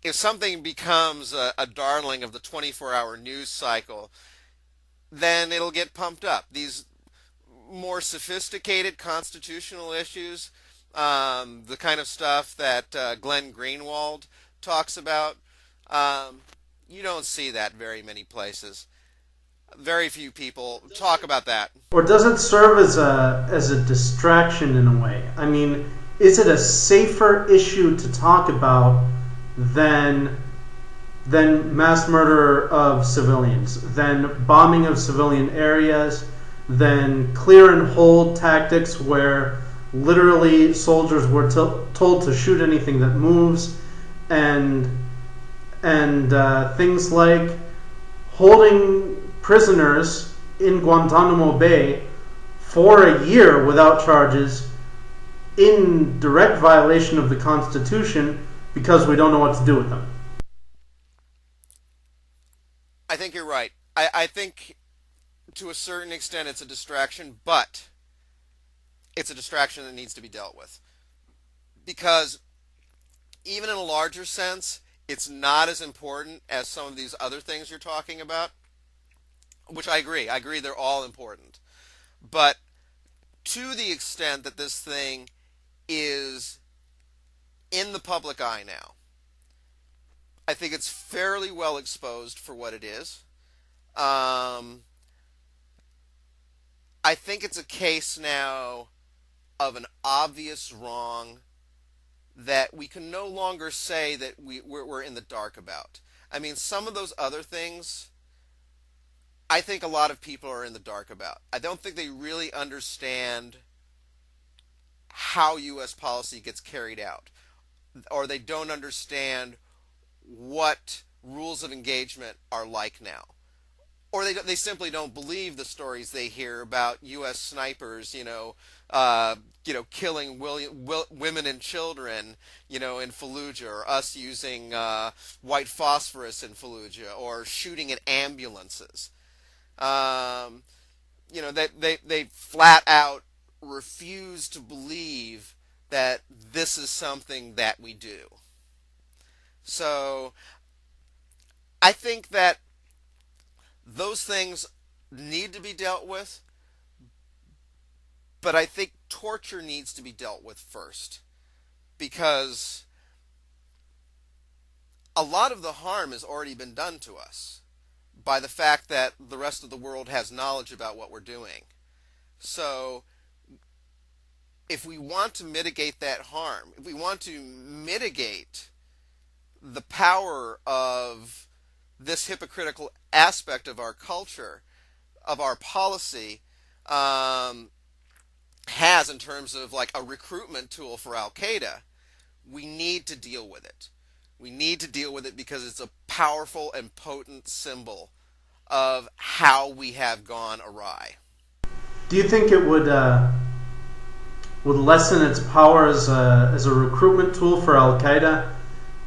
if something becomes a darling of the 24-hour news cycle, then it'll get pumped up. These more sophisticated constitutional issues, the kind of stuff that Glenn Greenwald talks about, um, you don't see that very many places. Very few people talk about that. Or does it serve as a distraction in a way? I mean, is it a safer issue to talk about than mass murder of civilians, than bombing of civilian areas, than clear and hold tactics where literally soldiers were told to shoot anything that moves, and things like holding prisoners in Guantanamo Bay for a year without charges in direct violation of the Constitution because we don't know what to do with them. I think you're right. I think to a certain extent it's a distraction, but it's a distraction that needs to be dealt with. Because even in a larger sense, it's not as important as some of these other things you're talking about, which I agree. I agree they're all important. But to the extent that this thing is in the public eye now, I think it's fairly well exposed for what it is. Um, I think it's a case now of an obvious wrong that we can no longer say that we're in the dark about. I mean, some of those other things, I think a lot of people are in the dark about. I don't think they really understand how U.S. policy gets carried out, or they don't understand what rules of engagement are like now, or they simply don't believe the stories they hear about U.S. snipers, killing women and children, in Fallujah, or us using white phosphorus in Fallujah, or shooting at ambulances. Um, they flat out refuse to believe that this is something that we do. So I think that those things need to be dealt with, but I think torture needs to be dealt with first because a lot of the harm has already been done to us by the fact that the rest of the world has knowledge about what we're doing. So if we want to mitigate that harm, if we want to mitigate the power of this hypocritical aspect of our culture, of our policy, um, has in terms of like a recruitment tool for Al Qaeda, we need to deal with it. We need to deal with it because it's a powerful and potent symbol of how we have gone awry. Do you think it would lessen its power as a recruitment tool for Al Qaeda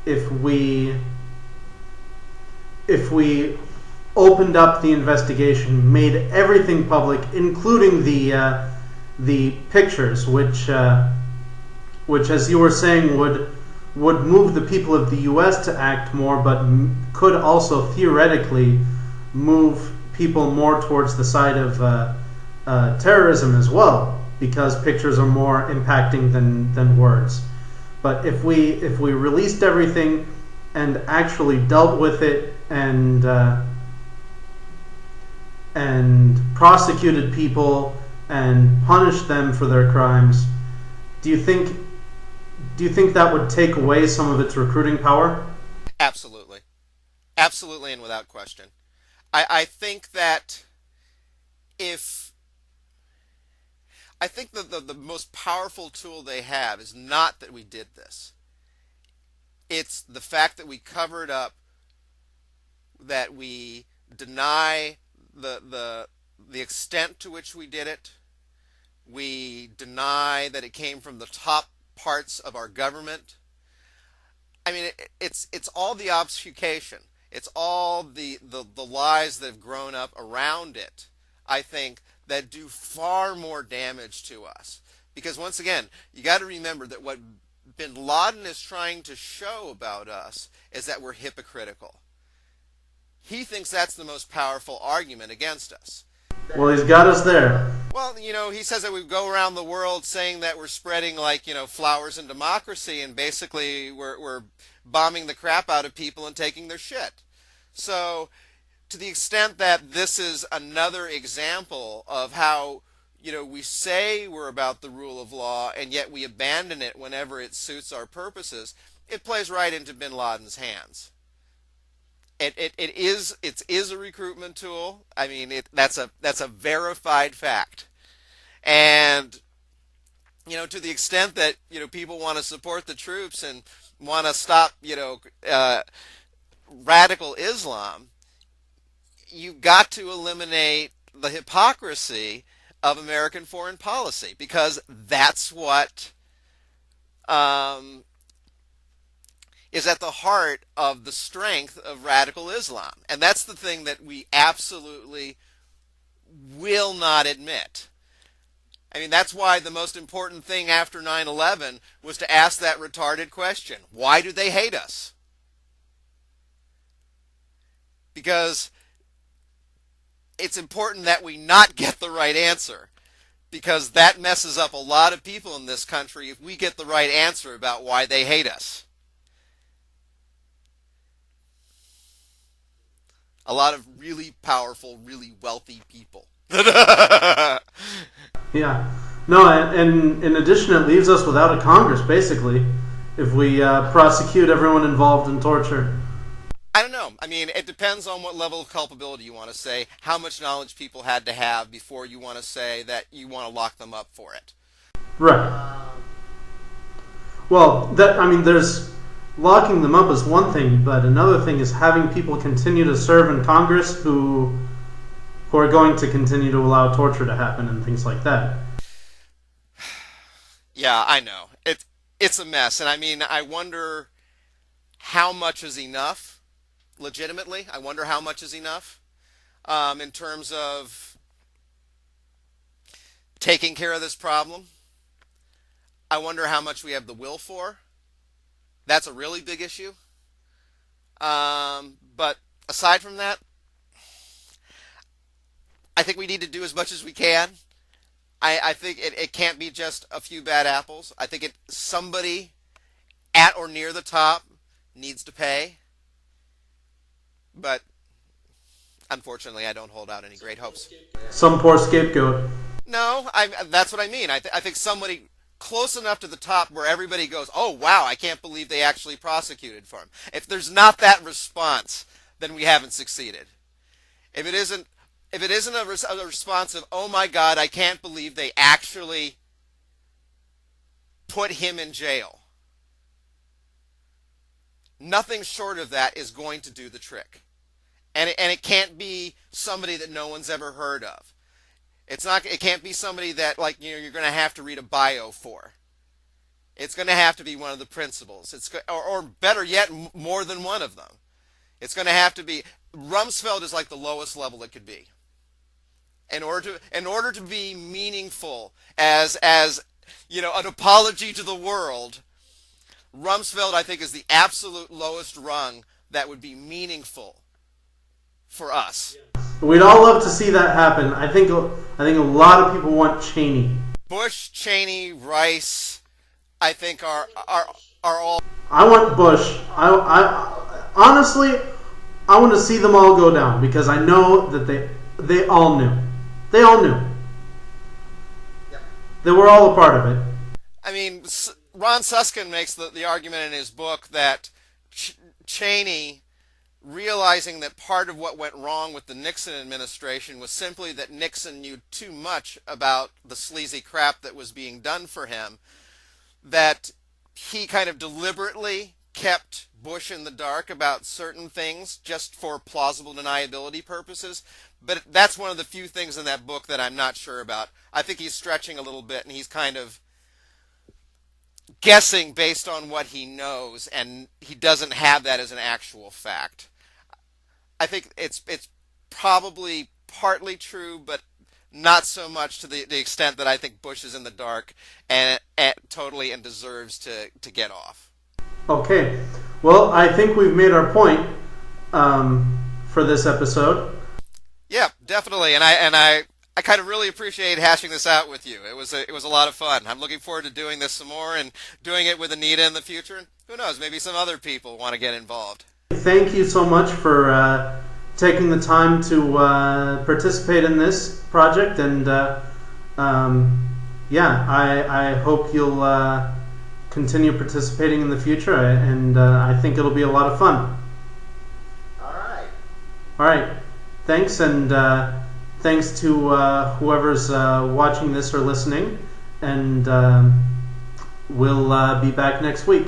if we opened up the investigation, made everything public, including the pictures, which, as you were saying, would move the people of the U.S. to act more, but could also theoretically move people more towards the side of terrorism as well, because pictures are more impacting than words. But if we released everything and actually dealt with it and prosecuted people and punished them for their crimes, do you think that would take away some of its recruiting power? Absolutely. Absolutely, and without question. I think that if I think that the most powerful tool they have is not that we did this. It's the fact that we covered up, that we deny the extent to which we did it. We deny that it came from the top parts of our government. I mean, it's all the obfuscation. It's all the lies that have grown up around it, I think, that do far more damage to us. Because once again, you got to remember that what bin Laden is trying to show about us is that we're hypocritical. He thinks that's the most powerful argument against us. Well, he's got us there. Well, he says that we go around the world saying that we're spreading like, flowers and democracy, and basically we're bombing the crap out of people and taking their shit. So, to the extent that this is another example of how, we say we're about the rule of law and yet we abandon it whenever it suits our purposes, it plays right into bin Laden's hands. It is a recruitment tool. I mean, that's a verified fact. And to the extent that people want to support the troops and want to stop radical Islam, you've got to eliminate the hypocrisy of American foreign policy, because that's what is at the heart of the strength of radical Islam. And that's the thing that we absolutely will not admit. I mean, that's why the most important thing after 9/11 was to ask that retarded question. Why do they hate us? Because it's important that we not get the right answer, because that messes up a lot of people in this country if we get the right answer about why they hate us. A lot of really powerful, really wealthy people. Yeah. No, and in addition, it leaves us without a Congress, basically, if we prosecute everyone involved in torture. I don't know. I mean, it depends on what level of culpability you want to say, how much knowledge people had to have before you want to say that you want to lock them up for it. Right. Well, there's locking them up is one thing, but another thing is having people continue to serve in Congress who are going to continue to allow torture to happen and things like that. Yeah, I know. It's a mess. And I mean, I wonder how much is enough. Legitimately, I wonder how much is enough in terms of taking care of this problem. I wonder how much we have the will for. That's a really big issue. But aside from that, I think we need to do as much as we can. I think it can't be just a few bad apples. I think somebody at or near the top needs to pay. But unfortunately, I don't hold out any great hopes. Some poor scapegoat. No, that's what I mean. I think somebody close enough to the top where everybody goes, "Oh wow, I can't believe they actually prosecuted for him." If there's not that response, then we haven't succeeded. If it isn't a response of, "Oh my God, I can't believe they actually put him in jail," nothing short of that is going to do the trick. And it can't be somebody that no one's ever heard of. It can't be somebody that you're going to have to read a bio for. It's going to have to be one of the principals. Or better yet, more than one of them. It's going to have to be. Rumsfeld is like the lowest level it could be. In order to be meaningful as an apology to the world, Rumsfeld, I think, is the absolute lowest rung that would be meaningful for us. We'd all love to see that happen. I think a lot of people want Cheney. Bush, Cheney, Rice, I think are all. I want Bush. I honestly, I want to see them all go down, because I know that they all knew. They all knew. Yep. They were all a part of it. I mean, Ron Suskind makes the argument in his book that Cheney, realizing that part of what went wrong with the Nixon administration was simply that Nixon knew too much about the sleazy crap that was being done for him, that he kind of deliberately kept Bush in the dark about certain things just for plausible deniability purposes. But that's one of the few things in that book that I'm not sure about. I think he's stretching a little bit, and he's kind of guessing based on what he knows, and he doesn't have that as an actual fact. I think it's probably partly true, but not so much to the extent that I think Bush is in the dark and totally and deserves to get off. Okay. Well, I think we've made our point for this episode. Yeah, definitely. I kind of really appreciate hashing this out with you. It was a lot of fun. I'm looking forward to doing this some more and doing it with Anita in the future. And who knows, maybe some other people want to get involved. Thank you so much for taking the time to participate in this project, and yeah, I hope you'll continue participating in the future, and I think it'll be a lot of fun. All right. All right, thanks, and thanks to whoever's watching this or listening, and we'll be back next week.